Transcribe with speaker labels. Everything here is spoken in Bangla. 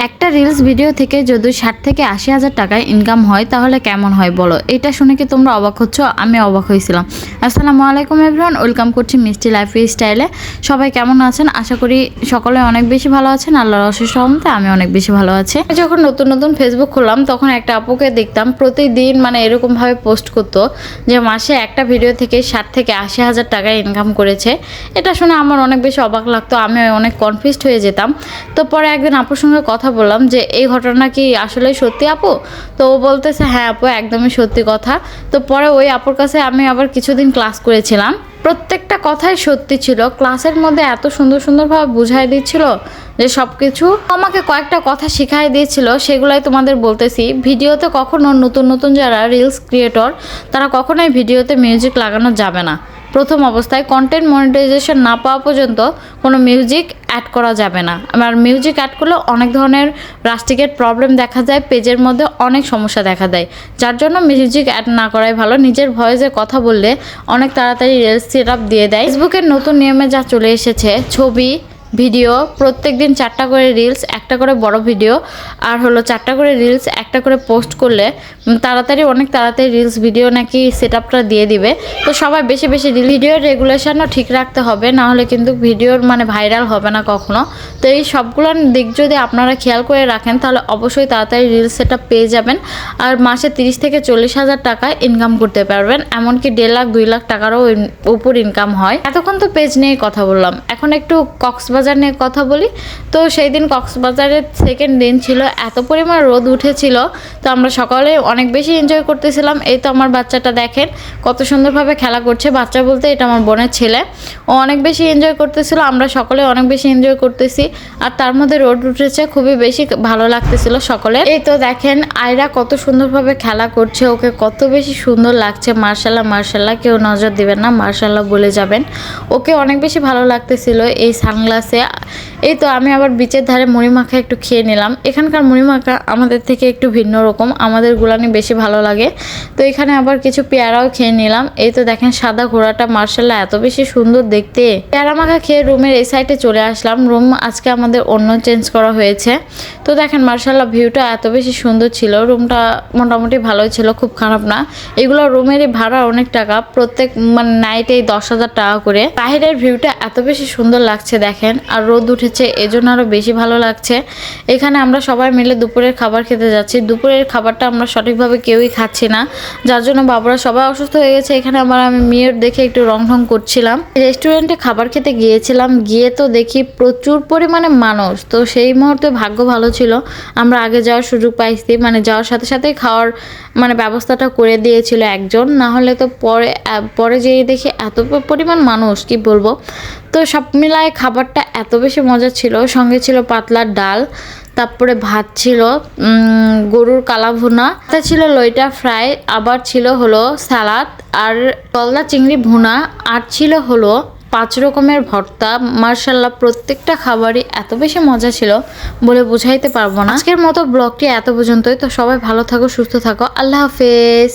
Speaker 1: একটা রিলস ভিডিও থেকে যদি 60 থেকে 80,000 টাকা ইনকাম হয় তাহলে কেমন হয় বলো। এটা শুনে কি তোমরা অবাক হচ্ছ? আমি অবাক হয়েছিলাম। আসসালামু আলাইকুম এভরিওয়ান, ওয়েলকাম করছি মিষ্টি লাইফ স্টাইলে। সবাই কেমন আছেন? আশা করি সকলে অনেক বেশি ভালো আছেন। আল্লাহর অশেষ রহমতে আমি অনেক বেশি ভালো আছি। যখন নতুন নতুন ফেসবুক খুললাম তখন একটা আপুকে দেখতাম প্রতিদিন এরকমভাবে পোস্ট করতো যে মাসে একটা ভিডিও থেকে 60 থেকে 80,000 টাকা ইনকাম করেছে। এটা শুনে আমার অনেক বেশি অবাক লাগতো, আমি অনেক কনফিউজড হয়ে যেতাম। তো পরে একদিন আপুর সঙ্গে কথা বললাম যে এই ঘটনা কি আসলে সত্যি আপু? তো ও বলতেছে হ্যাঁ আপু, একদমই সত্যি কথা। তো পরে ওই আপুর কাছে আমি আবার কিছুদিন ক্লাস করেছিলাম, প্রত্যেকটা কথাই সত্যি ছিল। ক্লাসের মধ্যে এত সুন্দর সুন্দরভাবে বুঝাই দিচ্ছিল যে সব কিছু আমাকে কয়েকটা কথা শিখাই দিয়েছিল, সেগুলাই তোমাদের বলতেছি। ভিডিওতে কখনো নতুন নতুন যারা রিলস ক্রিয়েটর তারা কখনোই ভিডিওতে মিউজিক লাগানো যাবে না। প্রথম অবস্থায় কন্টেন্ট মনিটাইজেশন না পাওয়া পর্যন্ত কোনো মিউজিক অ্যাড করা যাবে না। আর মিউজিক অ্যাড করলে অনেক ধরনের রাস্টিকেট প্রবলেম দেখা যায়, পেজের মধ্যে অনেক সমস্যা দেখা দেয়, যার জন্য মিউজিক অ্যাড না করাই ভালো। নিজের ভয়েসে কথা বললে অনেক তাড়াতাড়ি রিলস সেট আপ দিয়ে দেয়। ফেসবুকের নতুন নিয়মে যা চলে এসেছে, ছবি ভিডিও প্রত্যেক দিন 4টা করে রিলস, একটা করে বড় ভিডিও, আর হলো 4টা করে রিলস একটা করে পোস্ট করলে অনেক তাড়াতাড়ি রিলস ভিডিও নাকি সেট আপটা দিয়ে দিবে। তো সবাই বেশি বেশি ভিডিওর রেগুলেশনও ঠিক রাখতে হবে, না হলে কিন্তু ভিডিওর ভাইরাল হবে না কখনো। তো এই সবগুলোর দিক যদি আপনারা খেয়াল করে রাখেন তাহলে অবশ্যই তাড়াতাড়ি রিলস সেট আপ পেয়ে যাবেন। আর মাসে 30 থেকে 40,000 টাকা ইনকাম করতে পারবেন, এমনকি 1.5 লাখ 2 লাখ টাকারও উপর ইনকাম হয়। এতক্ষণ তো পেজ নিয়ে কথা বললাম, এখন একটু কক্সবাজার নিয়ে কথা বলি। তো সেই দিন কক্সবাজারের সেকেন্ড দিন ছিল, এত পরিমাণ রোদ উঠেছিল। তো আমরা সকালে অনেক বেশি এনজয় করতেছিলাম। এই তো আমার বাচ্চাটা দেখেন কত সুন্দরভাবে খেলা করছে। বাচ্চা বলতে এটা আমার বোনের ছেলে, ও অনেক বেশি এনজয় করতেছিল, আমরা সকলে অনেক বেশি এনজয় করতেছি। আর তার মধ্যে রোদ উঠেছে, খুবই বেশি ভালো লাগতেছিল সকলে। এই তো দেখেন আয়রা কত সুন্দরভাবে খেলা করছে, ওকে কত বেশি সুন্দর লাগছে। মার্শাল্লাহ মার্শাল্লাহ, কেউ নজর দিবেন না, মার্শাল্লাহ বলে যাবেন। ওকে অনেক বেশি ভালো লাগতেছিল এই সানগ্লাসে। এই তো আমি আবার বিচের ধারে মুড়ি মাখা একটু খেয়ে নিলাম। এখানকার মুড়ি মাখা আমাদের থেকে একটু ভিন্ন রকম, আমাদের গুলানি বেশি ভালো লাগে। তো এখানে আবার কিছু পেয়ারাও খেয়ে নিলাম। এই তো দেখেন সাদা ঘোড়াটা মার্শাল্লাহ এত বেশি সুন্দর দেখতে। পেয়ারা মাখা খেয়ে রুমের এই সাইডে চলে আসলাম। রুম আজকে আমাদের অন্য চেঞ্জ করা হয়েছে। তো দেখেন মার্শাল্লাহ ভিউটা এত বেশি সুন্দর ছিল। রুমটা মোটামুটি ভালোই ছিল, খুব খারাপ না। এগুলো রুমেরই ভাড়া অনেক টাকা, প্রত্যেক নাইটে 10,000 টাকা করে। বাইরের ভিউটা এত বেশি সুন্দর লাগছে দেখেন, আর রোদ উঠেছে এজন্য আরো বেশি ভালো লাগছে। এখানে আমরা সবাই মিলে দুপুরের খাবার খেতে যাচ্ছি। দুপুরের খাবারটা আমরা সঠিকভাবে কেউই খাচ্ছি না, যার জন্য বাবুরা সবাই অসুস্থ হয়ে গেছে। এখানে আমি মেয়ের দেখে একটু রং ঢং করছিলাম। রেস্টুরেন্টে খাবার খেতে গিয়েছিলাম, গিয়ে তো দেখি প্রচুর পরিমাণে মানুষ। তো সেই মুহূর্তে ভাগ্য ভালো ছিল, আমরা আগে যাওয়ার সুযোগ পাইছি, যাওয়ার সাথে সাথে খাওয়ার ব্যবস্থাটা করে দিয়েছিল একজন, না হলে তো পরে যেয়ে দেখি এত পরিমাণ মানুষ কি বলবো। তো সব মিলায় খাবারটা এত বেশি মজা ছিল। সঙ্গে ছিল পাতলা ডাল, তারপরে ভাত ছিল, গরুর কালা ভুনা, ছিল লইটা ফ্রাই, আবার ছিল হলো সালাদ আর গলদা চিংড়ি ভুনা, আর ছিল হলো 5 রকমের ভর্তা। মার্শাল্লাহ প্রত্যেকটা খাবারই এত বেশি মজা ছিল বলে বোঝাইতে পারবো না। আজকের মতো ব্লগটি এত পর্যন্তই। তো সবাই ভালো থাকো, সুস্থ থাকো, আল্লাহ হাফেজ।